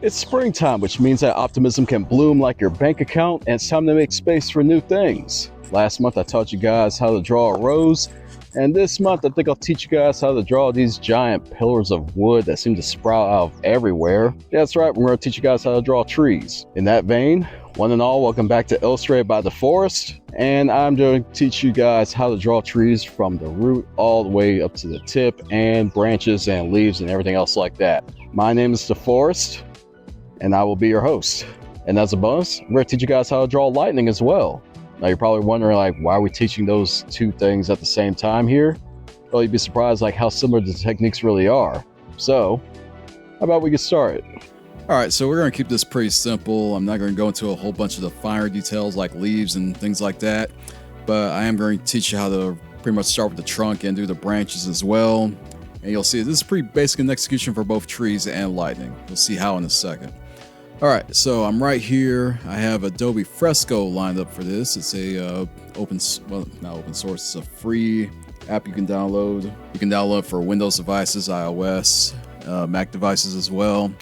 It's springtime, which means that optimism can bloom like your bank account, and it's time to make space for new things. Last month, I taught you guys how to draw a rose, and this month, I think I'll teach you guys how to draw these giant pillars of wood that seem to sprout out of everywhere. Yeah, that's right, we're going to teach you guys how to draw trees. In that vein, one and all, welcome back to Illustrated by DeForrest, and I'm going to teach you guys how to draw trees from the root all the way up to the tip, and branches and leaves and everything else like that. My name is DeForrest, and I will be your host. And as a bonus, I'm going to teach you guys how to draw lightning as well. Now you're probably wondering, like, why are we teaching those two things at the same time here? Well, you'd be surprised like how similar the techniques really are. So, how about we get started? All right, so we're going to keep this pretty simple. I'm not going to go into a whole bunch of the finer details like leaves and things like that, but I am going to teach you how to pretty much start with the trunk and do the branches as well. And you'll see this is pretty basic in execution for both trees and lightning. We'll see how in a second. All right, so I'm right here. I have Adobe Fresco lined up for this. It's a not open source. It's a free app you can download. You can download for Windows devices, iOS, Mac devices as well.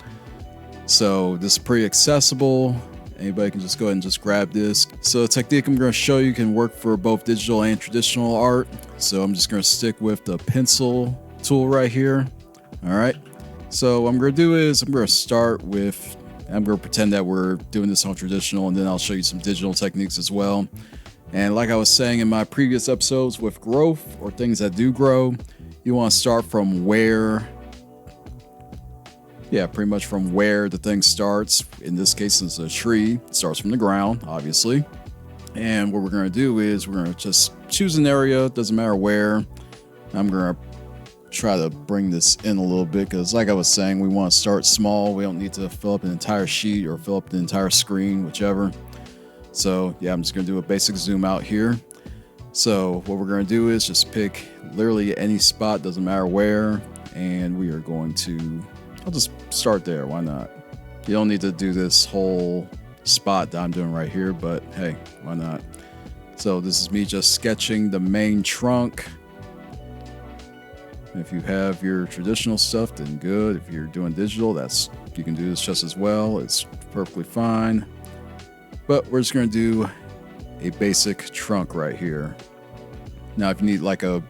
So this is pretty accessible. Anybody can just go ahead and just grab this. So the technique I'm going to show you can work for both digital and traditional art. So I'm just going to stick with the pencil tool right here. All right. So what I'm going to do is I'm going to pretend that we're doing this on traditional, and then I'll show you some digital techniques as well. And like I was saying in my previous episodes, with growth or things that do grow, you want to start from pretty much from where the thing starts. In this case, it's a tree. It starts from the ground, obviously. And what we're going to do is we're going to just choose an area, doesn't matter where. I'm going to try to bring this in a little bit because, like I was saying, we want to start small. We don't need to fill up an entire sheet or fill up the entire screen, whichever. So yeah, I'm just going to do a basic zoom out here. So what we're going to do is just pick literally any spot, doesn't matter where, and we are going to, I'll just start there. Why not? You don't need to do this whole spot that I'm doing right here, but hey, why not? So this is me just sketching the main trunk. If you have your traditional stuff, then good. If you're doing digital, you can do this just as well. It's perfectly fine. But we're just going to do a basic trunk right here. Now, if you need I'm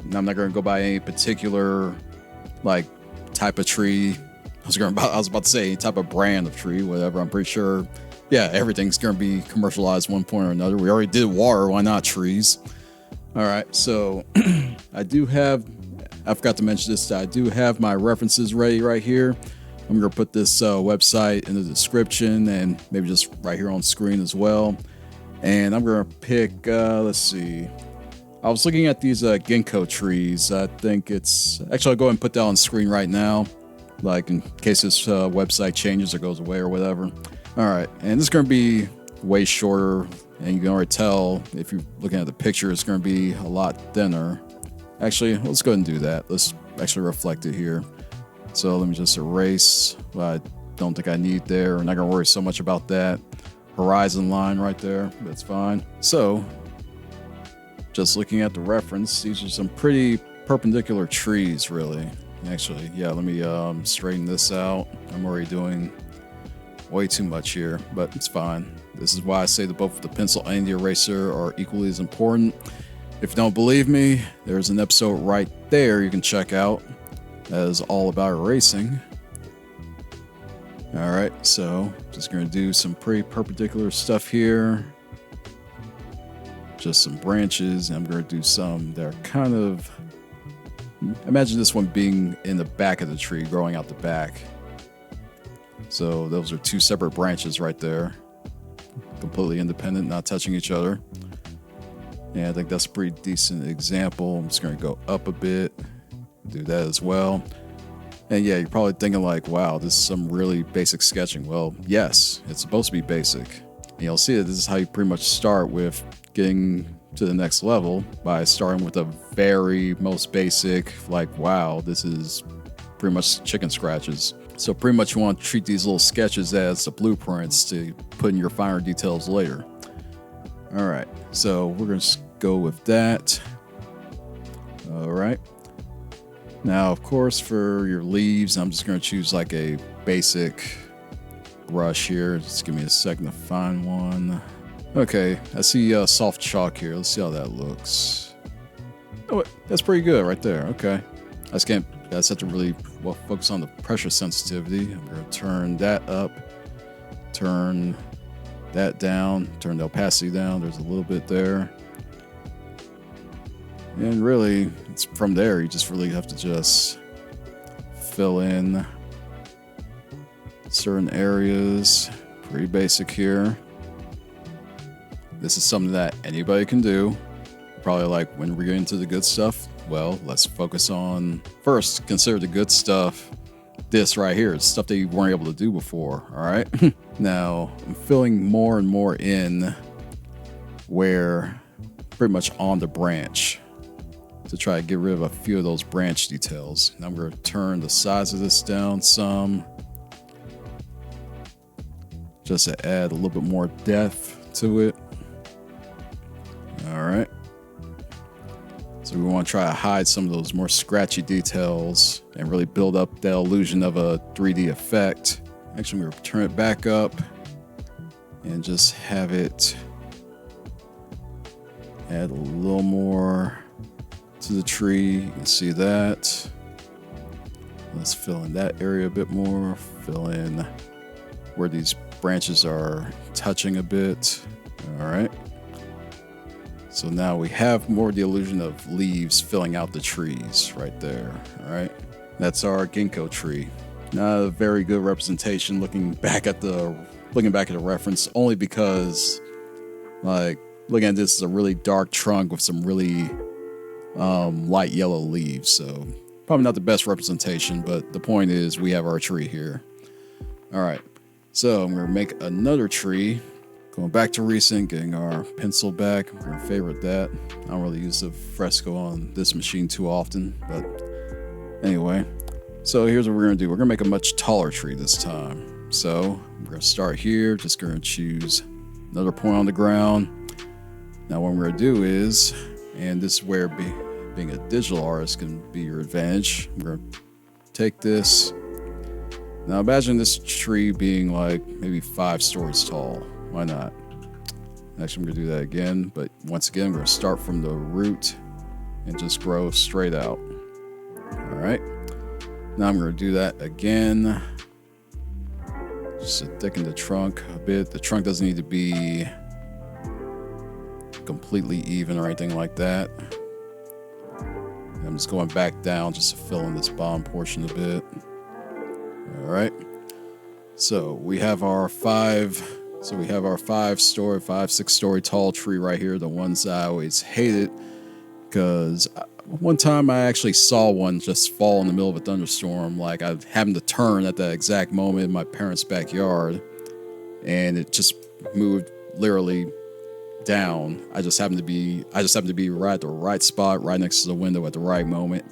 not going to go by any particular type of tree. I was about to say any type of brand of tree, whatever. I'm pretty sure, everything's going to be commercialized one point or another. We already did water. Why not trees? All right, so I forgot to mention this. I do have my references ready right here. I'm going to put this website in the description and maybe just right here on screen as well. And I'm going to pick, let's see. I was looking at these ginkgo trees. I think actually I'll go ahead and put that on screen right now, like in case this website changes or goes away or whatever. All right, and this is going to be way shorter, and you can already tell if you're looking at the picture, it's going to be a lot thinner. Actually, let's go ahead and do that. Let's actually reflect it here. So let me just erase what I don't think I need there. I'm not going to worry so much about that horizon line right there. That's fine. So just looking at the reference, these are some pretty perpendicular trees, really. Actually, let me straighten this out. I'm already doing way too much here, but it's fine. This is why I say that both the pencil and the eraser are equally as important. If you don't believe me, there's an episode right there you can check out that is all about erasing. All right, so just going to do some pretty perpendicular stuff here. Just some branches. I'm going to do some that are kind of, imagine this one being in the back of the tree, growing out the back. So those are two separate branches right there, completely independent, not touching each other. Yeah, I think that's a pretty decent example. I'm just going to go up a bit, do that as well. And yeah, you're probably thinking like, wow, this is some really basic sketching. Well, yes, it's supposed to be basic. And you'll see that this is how you pretty much start with getting to the next level, by starting with a very most basic, wow, this is pretty much chicken scratches. So pretty much you want to treat these little sketches as the blueprints to put in your finer details later. All right, so we're going to go with that. All right. Now, of course, for your leaves, I'm just going to choose like a basic brush here. Just give me a second to find one. Okay, I see soft chalk here. Let's see how that looks. Oh, that's pretty good right there. Okay. I just can't, I just have to really focus on the pressure sensitivity. I'm going to turn that up, turn that down, turn the opacity down. There's a little bit there. And really, it's from there, you just really have to just fill in certain areas. Pretty basic here. This is something that anybody can do. Probably like when we get into the good stuff, well, let's focus on first, consider the good stuff. This right here is stuff that you weren't able to do before, all right? Now, I'm filling more and more in where pretty much on the branch to try to get rid of a few of those branch details. Now I'm going to turn the size of this down some just to add a little bit more depth to it. All right. So we want to try to hide some of those more scratchy details and really build up that illusion of a 3D effect. Actually, I'm going to turn it back up and just have it add a little more to the tree. You can see that. Let's fill in that area a bit more. Fill in where these branches are touching a bit. All right. So now we have more the illusion of leaves filling out the trees right there. All right. That's our ginkgo tree. Not a very good representation looking back at the reference, only because like looking at this is a really dark trunk with some really light yellow leaves. So probably not the best representation, but the point is we have our tree here. All right. So I'm going to make another tree. Going back to recent, getting our pencil back. I'm going to favorite that. I don't really use the fresco on this machine too often, but anyway. So here's what we're going to do. We're going to make a much taller tree this time. So I'm going to start here. Just going to choose another point on the ground. Now what I'm going to do is, and this is where being a digital artist can be your advantage. I'm going to take this. Now imagine this tree being like maybe 5 stories tall. Why not? Actually, I'm going to do that again, but once again, I'm going to start from the root and just grow straight out. All right. Now I'm going to do that again. Just to thicken the trunk a bit. The trunk doesn't need to be completely even or anything like that. I'm just going back down just to fill in this bottom portion a bit. All right. So we have our 6-story tall tree right here. The ones I always hated because one time I actually saw one just fall in the middle of a thunderstorm. Like I happened to turn at that exact moment in my parents' backyard, and it just moved literally down. I just happened to be right at the right spot, right next to the window at the right moment.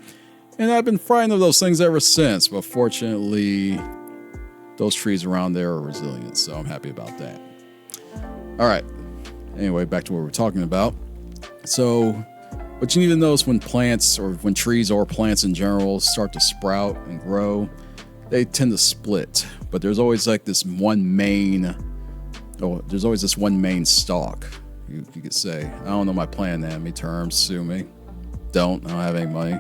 And I've been frightened of those things ever since. But fortunately, those trees around there are resilient, so I'm happy about that. All right. Anyway, back to what we're talking about. So what you need to know is when plants, or when trees or plants in general, start to sprout and grow, they tend to split. But there's always like this one main stalk, you could say. I don't know my plant anatomy terms, sue me. I don't have any money.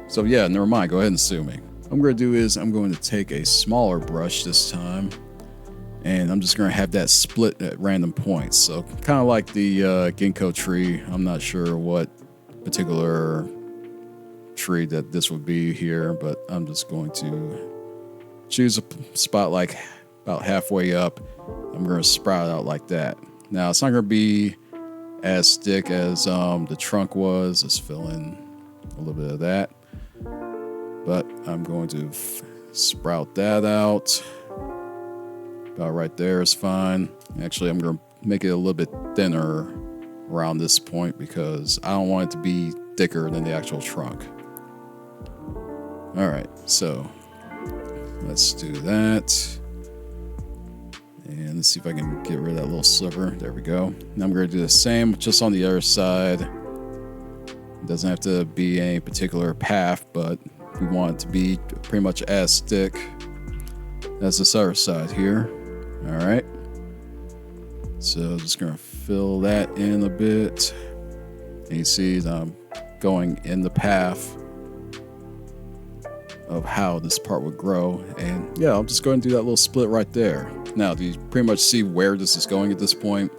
So yeah, never mind, go ahead and sue me. What I'm going to do is I'm going to take a smaller brush this time, and I'm just going to have that split at random points. So kind of like the ginkgo tree. I'm not sure what particular tree that this would be here, but I'm just going to choose a spot like about halfway up. I'm going to sprout out like that. Now it's not going to be as thick as the trunk was. Let's fill in a little bit of that. But I'm going to sprout that out. About right there is fine. Actually, I'm going to make it a little bit thinner around this point because I don't want it to be thicker than the actual trunk. All right, so let's do that. And let's see if I can get rid of that little sliver. There we go. Now I'm going to do the same just on the other side. It doesn't have to be any particular path, but we want it to be pretty much as thick as this other side here. All right. So just gonna fill that in a bit. And you see that I'm going in the path of how this part would grow. And yeah, I'll just go ahead and do that little split right there. Now, do you pretty much see where this is going at this point?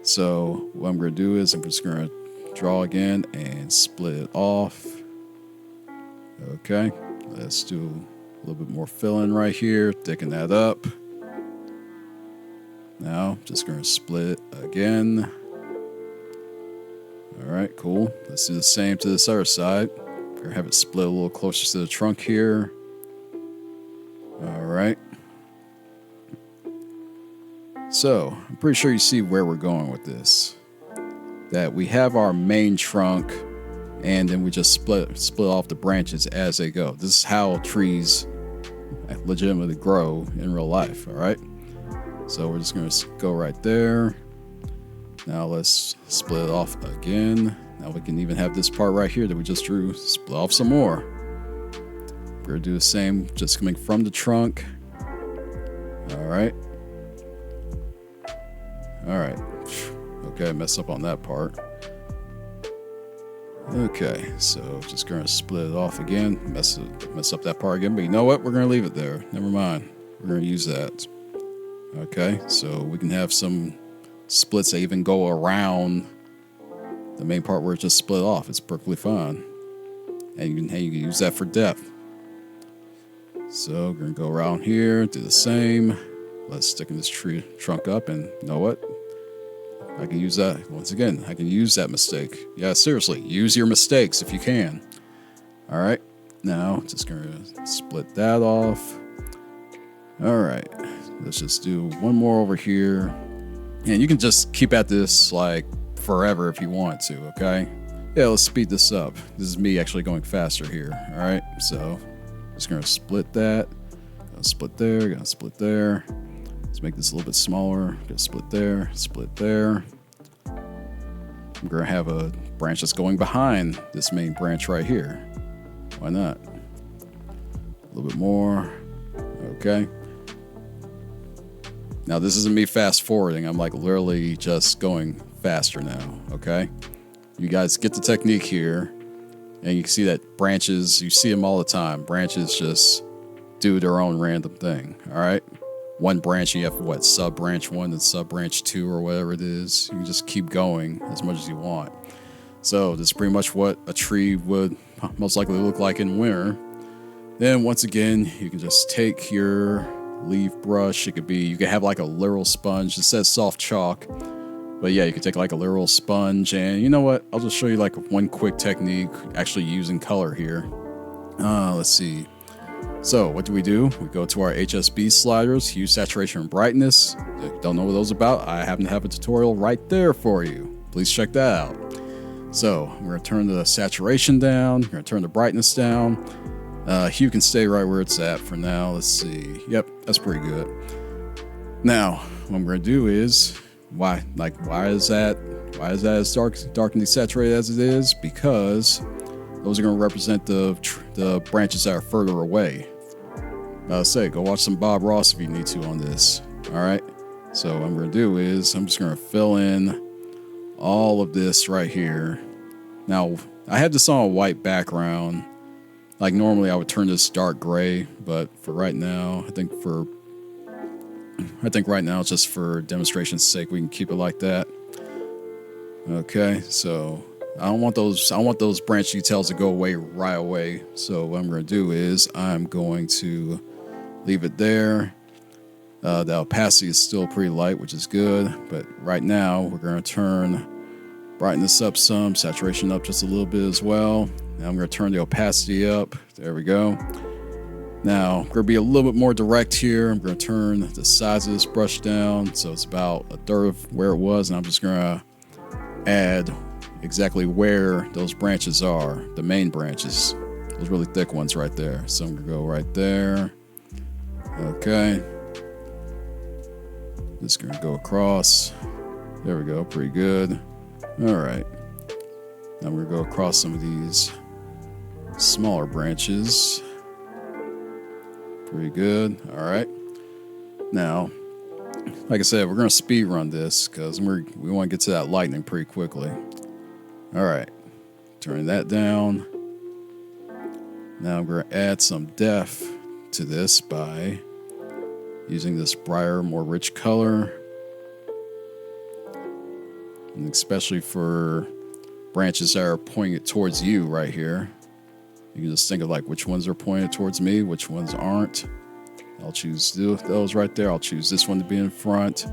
So what I'm gonna do is I'm just gonna draw again and split it off. Okay, let's do a little bit more filling right here, thicken that up. Now, just going to split it again. All right, cool. Let's do the same to this other side. We're going to have it split a little closer to the trunk here. All right. So, I'm pretty sure you see where we're going with this. That we have our main trunk, and then we just split off the branches as they go. This is how trees legitimately grow in real life, all right? So we're just going to go right there. Now let's split it off again. Now we can even have this part right here that we just drew split off some more. We're going to do the same, just coming from the trunk. All right. All right. Okay, mess up on that part. Okay, so just going to split it off again. Mess up that part again. But you know what? We're going to leave it there. Never mind. We're going to use that. Okay, so we can have some splits that even go around the main part where it's just split off. It's perfectly fine. And you can use that for depth. So we're going to go around here, do the same. Let's stick this trunk up, and you know what? I can use that. Once again, I can use that mistake. Yeah, seriously, use your mistakes if you can. All right, now just going to split that off. All right, let's just do one more over here. And you can just keep at this like forever if you want to, okay? Yeah, let's speed this up. This is me actually going faster here, all right? So just going to split that. Gonna split there, gonna split there. Let's make this a little bit smaller. Gonna split there, split there. I'm gonna have a branch that's going behind this main branch right here. Why not? A little bit more. Okay. Now this isn't me fast forwarding. I'm like literally just going faster now. Okay. You guys get the technique here, and you can see that branches, you see them all the time. Branches just do their own random thing. All right. One branch, you have what, sub branch 1 and sub branch 2 or whatever it is. You can just keep going as much as you want. So this is pretty much what a tree would most likely look like in winter. Then once again, you can just take your leaf brush. It could be, you could have like a literal sponge. It says soft chalk, but yeah, you could take like a literal sponge, and you know what? I'll just show you like one quick technique actually using color here. Let's see. So what do? We go to our HSB sliders, hue, saturation, and brightness. If you don't know what those are about, I happen to have a tutorial right there for you. Please check that out. So I'm going to turn the saturation down. I'm going to turn the brightness down. Hue can stay right where it's at for now. Let's see. Yep, that's pretty good. Now, what I'm going to do is, why is that as dark and desaturated as it is? Because those are going to represent the branches that are further away. Go watch some Bob Ross if you need to on this. All right. So what I'm going to do is I'm just going to fill in all of this right here. Now, I have this on a white background. Like normally I would turn this dark gray, but for right now, I think right now, just for demonstration's sake, we can keep it like that. Okay, so I don't want those branch details to go away right away. So what I'm going to do is I'm going to leave it there. The opacity is still pretty light, which is good. But right now we're going to turn brightness up some, saturation up just a little bit as well. Now I'm going to turn the opacity up. There we go. Now I'm going to be a little bit more direct here. I'm going to turn the size of this brush down so it's about a third of where it was. And I'm just going to add exactly where those branches are, the main branches, those really thick ones right there. So I'm going to go right there. Okay. Just going to go across. There we go. Pretty good. All right. Now we're going to go across some of these smaller branches. Pretty good. All right. Now, Like I said, we're going to speed run this because we want to get to that lightning pretty quickly. All right, turn that down. Now I'm going to add some depth to this by using this brighter, more rich color. And especially for branches that are pointing towards you right here. You can just think of like which ones are pointed towards me, which ones aren't. I'll choose those right there. I'll choose this one to be in front.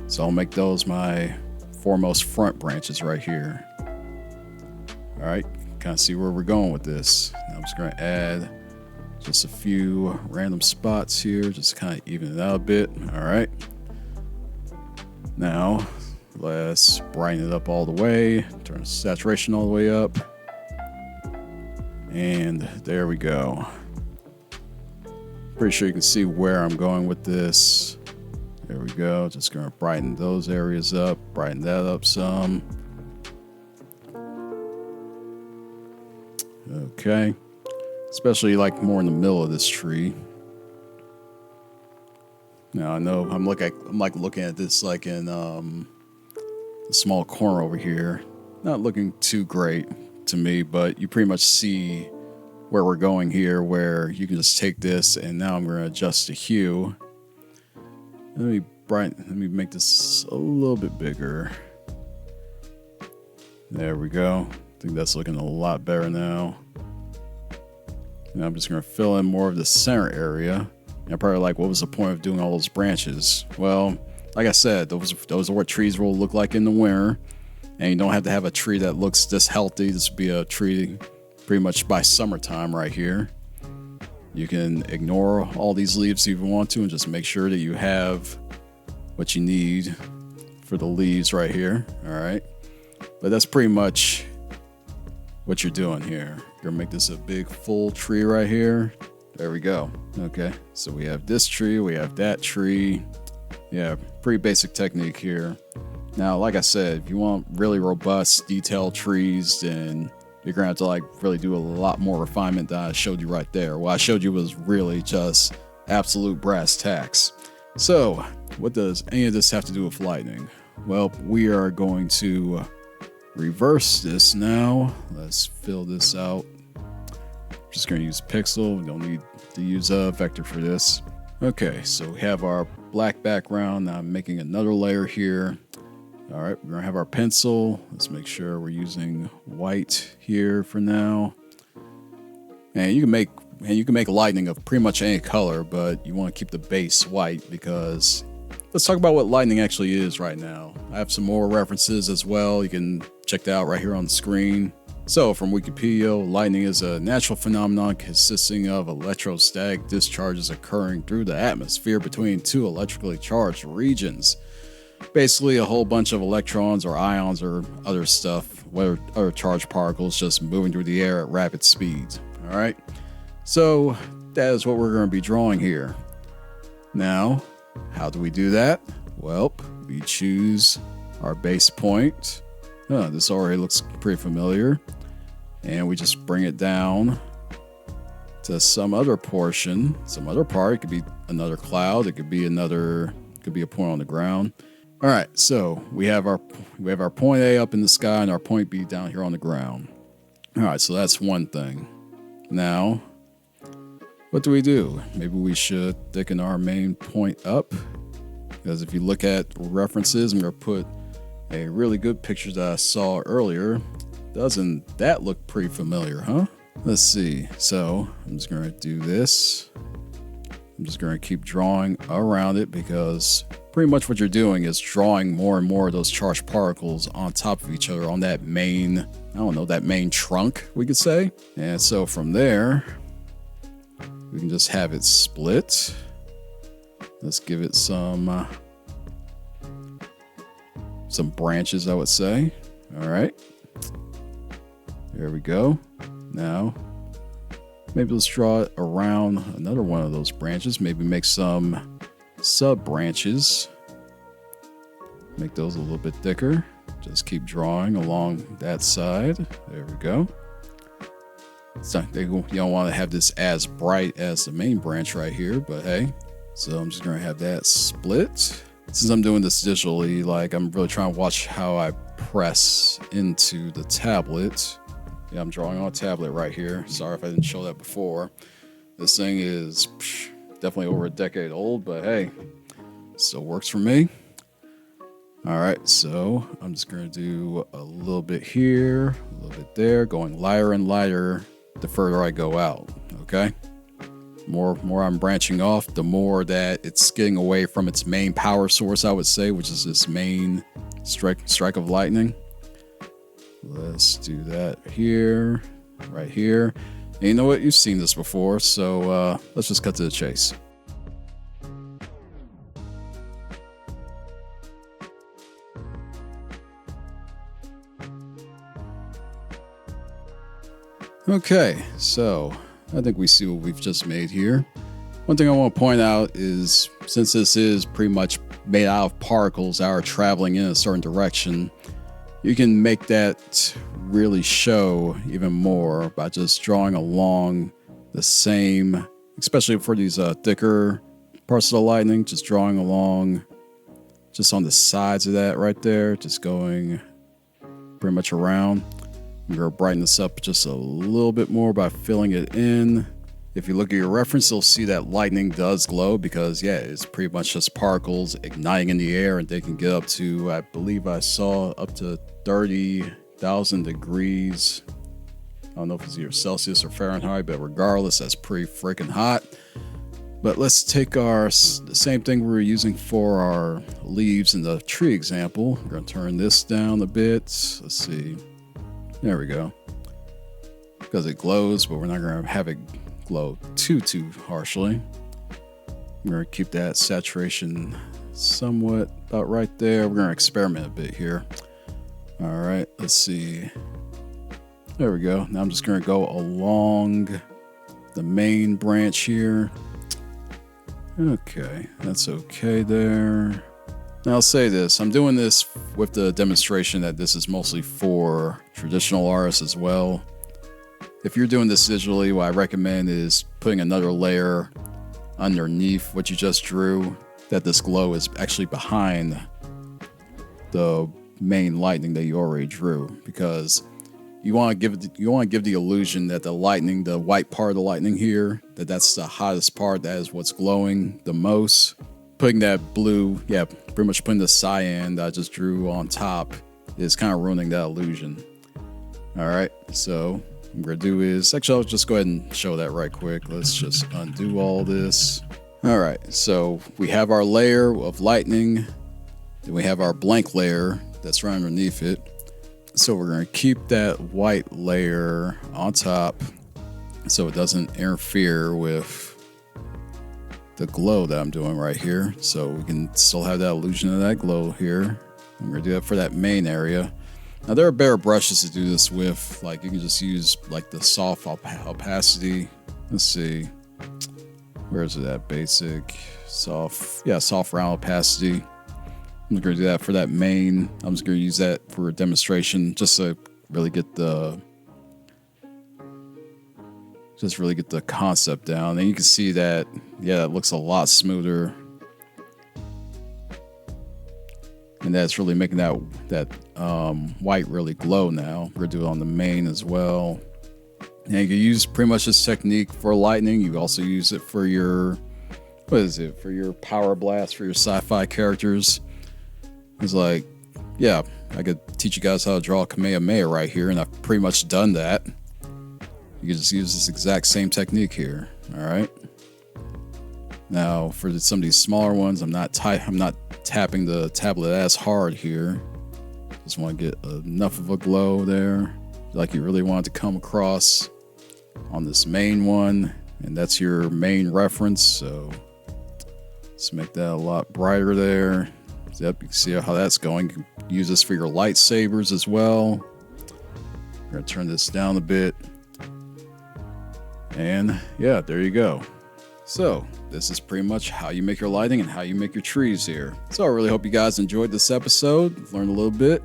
So I'll make those my foremost front branches right here. All right, kind of see where we're going with this. Now I'm just going to add just a few random spots here, just kind of even it out a bit. All right. Now let's brighten it up all the way, turn the saturation all the way up. And there we go. Pretty sure you can see where I'm going with this. There we go. Just going to brighten those areas up, brighten that up some. Okay. Especially like more in the middle of this tree. Now I know I'm like looking at this like in a small corner over here. Not looking too great to me, but you pretty much see where we're going here, where you can just take this and now I'm going to adjust the hue. Let me make this a little bit bigger. There we go. I think that's looking a lot better now. And I'm just going to fill in more of the center area. And probably like, what was the point of doing all those branches? Well, like I said, those are what trees will look like in the winter. And you don't have to have a tree that looks this healthy. This would be a tree pretty much by summertime right here. You can ignore all these leaves if you want to and just make sure that you have what you need for the leaves right here. All right. But that's pretty much what you're doing here. You're gonna make this a big full tree right here. There we go. Okay. So we have this tree, we have that tree. Yeah, pretty basic technique here. Now, like I said, if you want really robust, detailed trees, then you're gonna have to like really do a lot more refinement than I showed you right there. What I showed you was really just absolute brass tacks. So, what does any of this have to do with lightning? Well, we are going to reverse this now. Let's fill this out. Just gonna use pixel. We don't need to use a vector for this. Okay, so we have our black background. Now I'm making another layer here. All right, we're gonna have our pencil. Let's make sure we're using white here for now. And you can make lightning of pretty much any color, but you want to keep the base white because let's talk about what lightning actually is right now. I have some more references as well. You can check that out right here on the screen. So from Wikipedia, lightning is a natural phenomenon consisting of electrostatic discharges occurring through the atmosphere between two electrically charged regions. Basically a whole bunch of electrons or ions or other stuff, whether other charged particles just moving through the air at rapid speeds. All right. So that is what we're going to be drawing here. Now, how do we do that? Well, we choose our base point. Oh, this already looks pretty familiar. And we just bring it down to some other portion, some other part. It could be another cloud. It could be a point on the ground. All right, so we have our point A up in the sky and our point B down here on the ground. All right, so that's one thing. Now, what do we do? Maybe we should thicken our main point up, because if you look at references, I'm going to put a really good picture that I saw earlier. Doesn't that look pretty familiar, huh? Let's see. So I'm just going to do this. I'm just going to keep drawing around it because pretty much what you're doing is drawing more and more of those charged particles on top of each other on that main, that main trunk, we could say. And so from there, we can just have it split. Let's give it some branches, I would say. All right. There we go. Now, maybe let's draw it around another one of those branches. Maybe make some sub branches. Make those a little bit thicker. Just keep drawing along that side. There we go. You don't want to have this as bright as the main branch right here, but hey. So I'm just going to have that split. since I'm doing this digitally, like I'm really trying to watch how I press into the tablet. Yeah, I'm drawing on a tablet right here. Sorry if I didn't show that before. This thing is definitely over a decade old, but hey, still works for me. All right, so I'm just gonna do a little bit here, a little bit there, going lighter and lighter the further I go out, okay? More I'm branching off, the more that it's getting away from its main power source, I would say, which is this main strike of lightning. Let's do that here, right here. And you know what? You've seen this before, so let's just cut to the chase. Okay, so I think we see what we've just made here. One thing I want to point out is, since this is pretty much made out of particles that are traveling in a certain direction, you can make that really show even more by just drawing along the same, especially for these thicker parts of the lightning, just drawing along just on the sides of that right there, just going pretty much around. I'm going to brighten this up just a little bit more by filling it in. If you look at your reference, you'll see that lightning does glow because, yeah, it's pretty much just particles igniting in the air, and they can get up to, I believe I saw, up to 30,000 degrees. I don't know if it's either Celsius or Fahrenheit, but regardless, that's pretty freaking hot. But let's take the same thing we were using for our leaves in the tree example. We're going to turn this down a bit. Let's see. There we go. Because it glows, but we're not going to have it glow too harshly. We're going to keep that saturation somewhat about right there. We're going to experiment a bit here. All right, let's see. There we go. Now I'm just going to go along the main branch here. Okay, that's okay there. Now I'll say this, I'm doing this with the demonstration that this is mostly for traditional artists as well. If you're doing this digitally, what I recommend is putting another layer underneath what you just drew, that this glow is actually behind the main lightning that you already drew, because you want to give the illusion that the lightning, the white part of the lightning here, that's the hottest part, that is what's glowing the most. Putting that blue, yeah, pretty much putting the cyan that I just drew on top is kind of ruining that illusion. All right, so what I'm going to do is, actually, I'll just go ahead and show that right quick. Let's just undo all this. All right, so we have our layer of lightning, then we have our blank layer that's right underneath it. So we're going to keep that white layer on top so it doesn't interfere with the glow that I'm doing right here, so we can still have that illusion of that glow here. I'm going to do that for that main area. Now there are better brushes to do this with, like you can just use like the soft opacity. Let's see, where is it at? Basic, soft, yeah, soft round opacity. I'm going to do that for that main. I'm just going to use that for a demonstration just to really get the concept down. And you can see that, yeah, it looks a lot smoother. And that's really making that white really glow now. We're going to do it on the main as well. And you can use pretty much this technique for lightning. You also use it for your, for your power blast, for your sci-fi characters. It's like, yeah, I could teach you guys how to draw a Kamehameha right here, and I've pretty much done that. You can just use this exact same technique here. All right. Now for some of these smaller ones, I'm not tapping the tablet as hard here. Just want to get enough of a glow there, like you really want it to come across on this main one, and that's your main reference. So let's make that a lot brighter there. Yep, you can see how that's going. You can use this for your lightsabers as well. We're going to turn this down a bit. And yeah, there you go. So this is pretty much how you make your lighting and how you make your trees here. So I really hope you guys enjoyed this episode, learned a little bit.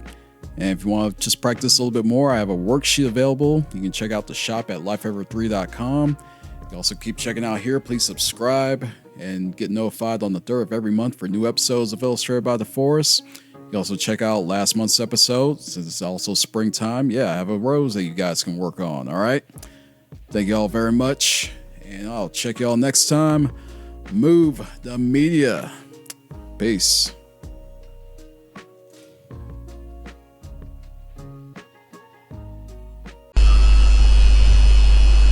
And if you want to just practice a little bit more, I have a worksheet available. You can check out the shop at lifeever3.com. You can also keep checking out here. Please subscribe. and get notified on the 3rd of every month for new episodes of Illustrated by DeForrest. You can also check out last month's episode, since it's also springtime. Yeah, I have a rose that you guys can work on, all right? Thank y'all very much, and I'll check y'all next time. Move the media. Peace.